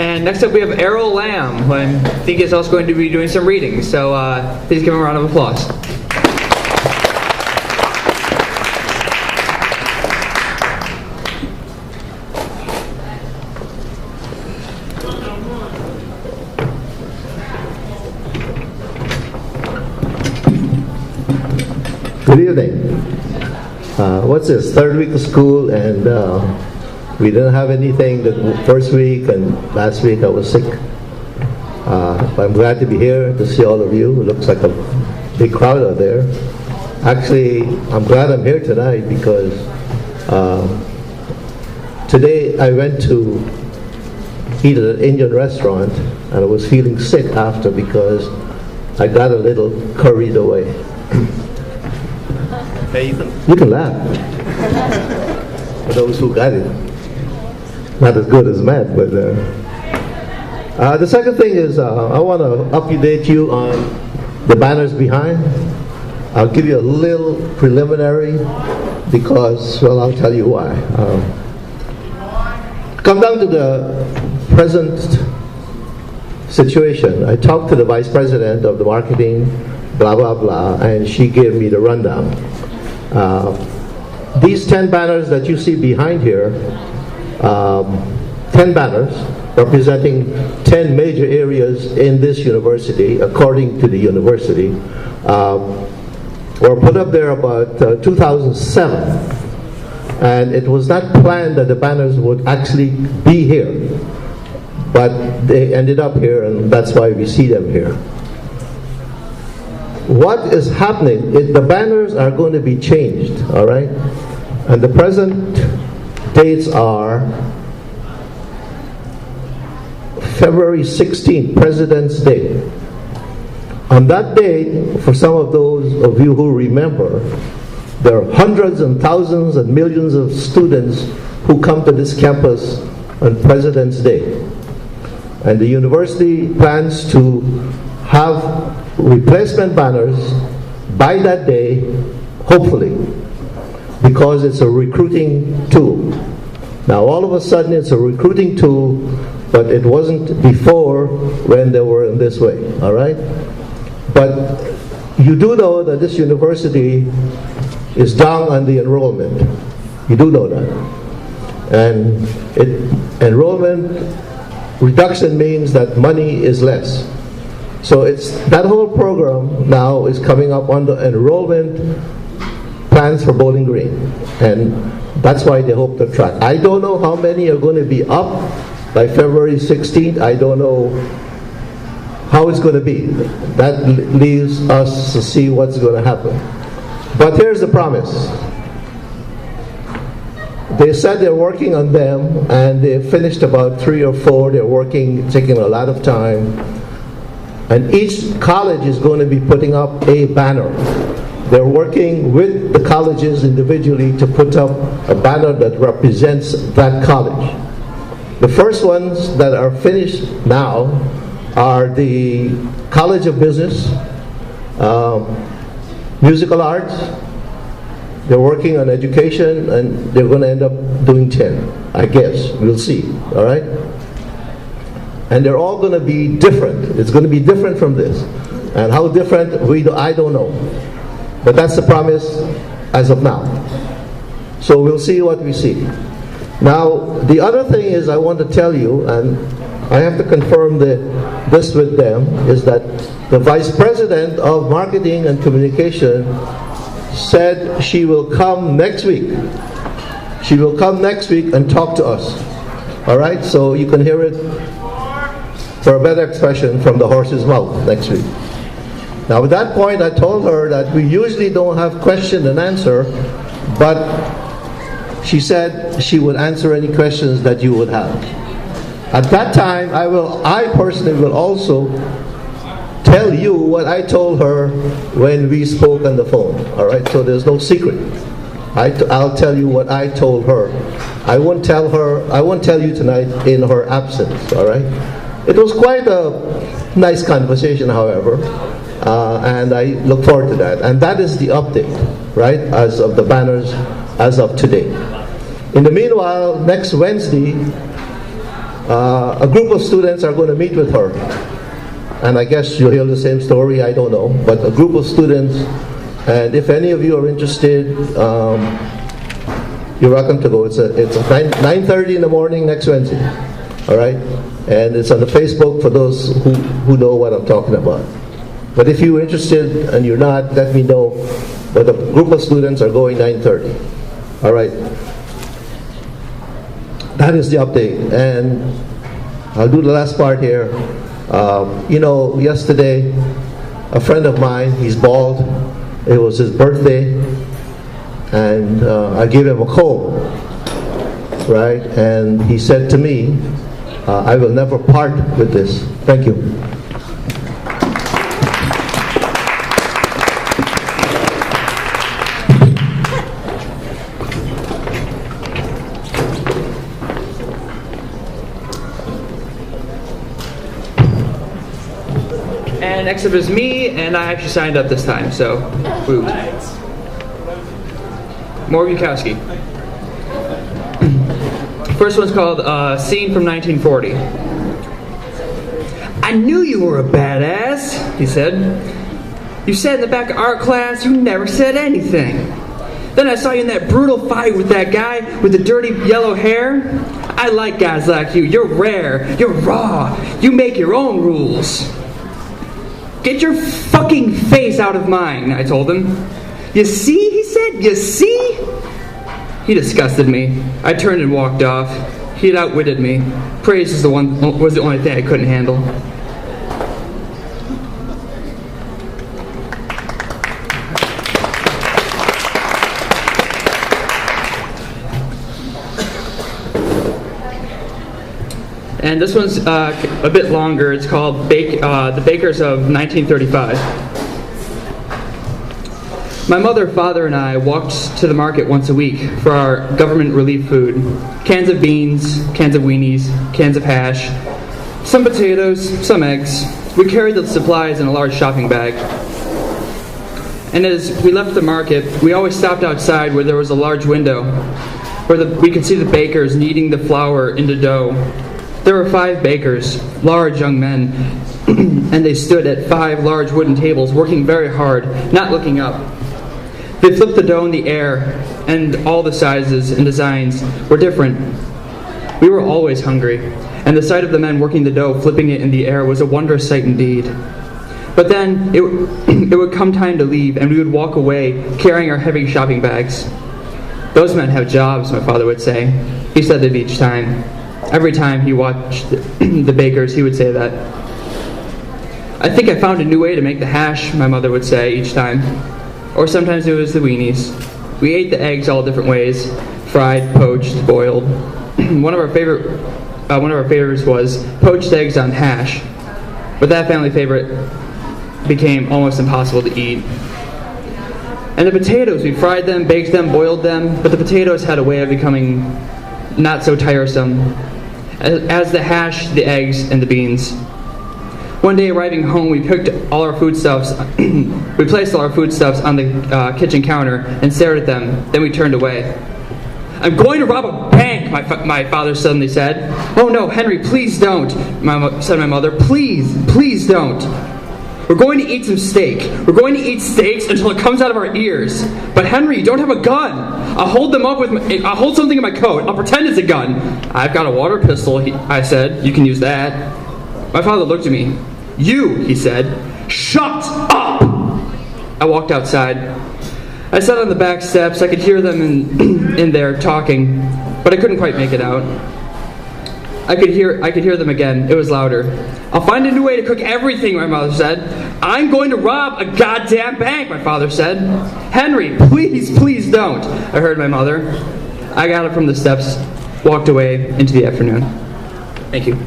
And next up we have Errol Lamb, who I think is also going to be doing some reading. So please give him a round of applause. Good evening. What's this, third week of school, and we didn't have anything the first week, and last week I was sick. But I'm glad to be here to see all of you. It looks like a big crowd out there. Actually, I'm glad I'm here tonight because today I went to eat at an Indian restaurant, and I was feeling sick after because I got a little carried away. Hey, you can laugh. For those who got it. Not as good as Matt, but the second thing is I want to update you on the banners behind. I'll give you a little preliminary because, well, I'll tell you why. Come down to the present situation. I talked to the vice president of the marketing, blah, blah, blah, and she gave me the rundown. These 10 banners that you see behind here, 10 banners representing 10 major areas in this university, according to the university, were put up there about 2007. And it was not planned that the banners would actually be here, but they ended up here, and that's why we see them here. What is happening is the banners are going to be changed, all right? And the present dates are February 16th, President's Day. On that day, for some of those of you who remember, there are hundreds and thousands and millions of students who come to this campus on President's Day. And the university plans to have replacement banners by that day, hopefully, because it's a recruiting tool. Now, all of a sudden, it's a recruiting tool, but it wasn't before when they were in this way, all right? But you do know that this university is down on the enrollment. You do know that. And enrollment reduction means that money is less. So it's that whole program now is coming up under enrollment plans for Bowling Green, and that's why they hope to attract. I don't know how many are going to be up by February 16th. I don't know how it's going to be. That leaves us to see what's going to happen. But here's the promise. They said they're working on them, and they finished about 3 or 4. They're working, taking a lot of time. And each college is going to be putting up a banner. They're working with the colleges individually to put up a banner that represents that college. The first ones that are finished now are the College of Business, Musical Arts. They're working on education, and they're going to end up doing 10, I guess. We'll see, all right? And they're all going to be different. It's going to be different from this. And how different, I don't know. But that's the promise as of now. So we'll see what we see. Now, the other thing is I want to tell you, and I have to confirm this with them, is that the Vice President of Marketing and Communication said she will come next week. She will come next week and talk to us. All right? So you can hear it, for a better expression, from the horse's mouth next week. Now, at that point, I told her that we usually don't have question and answer, but she said she would answer any questions that you would have. At that time, I personally will also tell you what I told her when we spoke on the phone. All right, so there's no secret. I'll tell you what I told her. I won't tell you tonight in her absence. All right. It was quite a nice conversation, however, and I look forward to that. And that is the update, right, as of the banners as of today. In the meanwhile, next Wednesday, a group of students are going to meet with her. And I guess you'll hear the same story, I don't know. But a group of students, and if any of you are interested, you're welcome to go. It's 9:30 in the morning next Wednesday. All right? And it's on the Facebook for those who know what I'm talking about. But if you're interested and you're not, let me know. But a group of students are going 9:30. All right? That is the update. And I'll do the last part here. Yesterday, a friend of mine, he's bald. It was his birthday. And I gave him a comb. Right? And he said to me, I will never part with this. Thank you. And next up is me, and I actually signed up this time, so woo. More Bukowski. First one's called Scene from 1940. I knew you were a badass, he said. You sat in the back of art class, you never said anything. Then I saw you in that brutal fight with that guy with the dirty yellow hair. I like guys like you. You're rare. You're raw. You make your own rules. Get your fucking face out of mine, I told him. You see, he said, you see? He disgusted me. I turned and walked off. He had outwitted me. Praise was the only thing I couldn't handle. And this one's a bit longer. It's called The Bakers of 1935. My mother, father, and I walked to the market once a week for our government relief food. Cans of beans, cans of weenies, cans of hash, some potatoes, some eggs. We carried the supplies in a large shopping bag. And as we left the market, we always stopped outside where there was a large window where we could see the bakers kneading the flour into dough. There were 5 bakers, large young men, and they stood at 5 large wooden tables working very hard, not looking up. They flipped the dough in the air, and all the sizes and designs were different. We were always hungry, and the sight of the men working the dough, flipping it in the air, was a wondrous sight indeed. But then it would come time to leave, and we would walk away carrying our heavy shopping bags. Those men have jobs, my father would say. He said that each time. Every time he watched the bakers, he would say that. I think I found a new way to make the hash, my mother would say each time. Or sometimes it was the weenies. We ate the eggs all different ways: fried, poached, boiled. One of our favorites was poached eggs on hash, but that family favorite became almost impossible to eat. And the potatoes, we fried them, baked them, boiled them, but the potatoes had a way of becoming not so tiresome as the hash, the eggs, and the beans. One day arriving home, we picked all our foodstuffs. We placed all our foodstuffs on the kitchen counter and stared at them. Then we turned away. I'm going to rob a bank, my father suddenly said. Oh no, Henry, please don't, said my mother. Please don't. We're going to eat some steak. We're going to eat steaks until it comes out of our ears. But Henry, you don't have a gun. I'll hold something in my coat. I'll pretend it's a gun. I've got a water pistol, I said. You can use that. My father looked at me. You, he said. Shut up! I walked outside. I sat on the back steps. I could hear them in there talking, but I couldn't quite make it out. I could hear them again. It was louder. I'll find a new way to cook everything, my mother said. I'm going to rob a goddamn bank, my father said. Henry, please don't, I heard my mother. I got up from the steps, walked away into the afternoon. Thank you.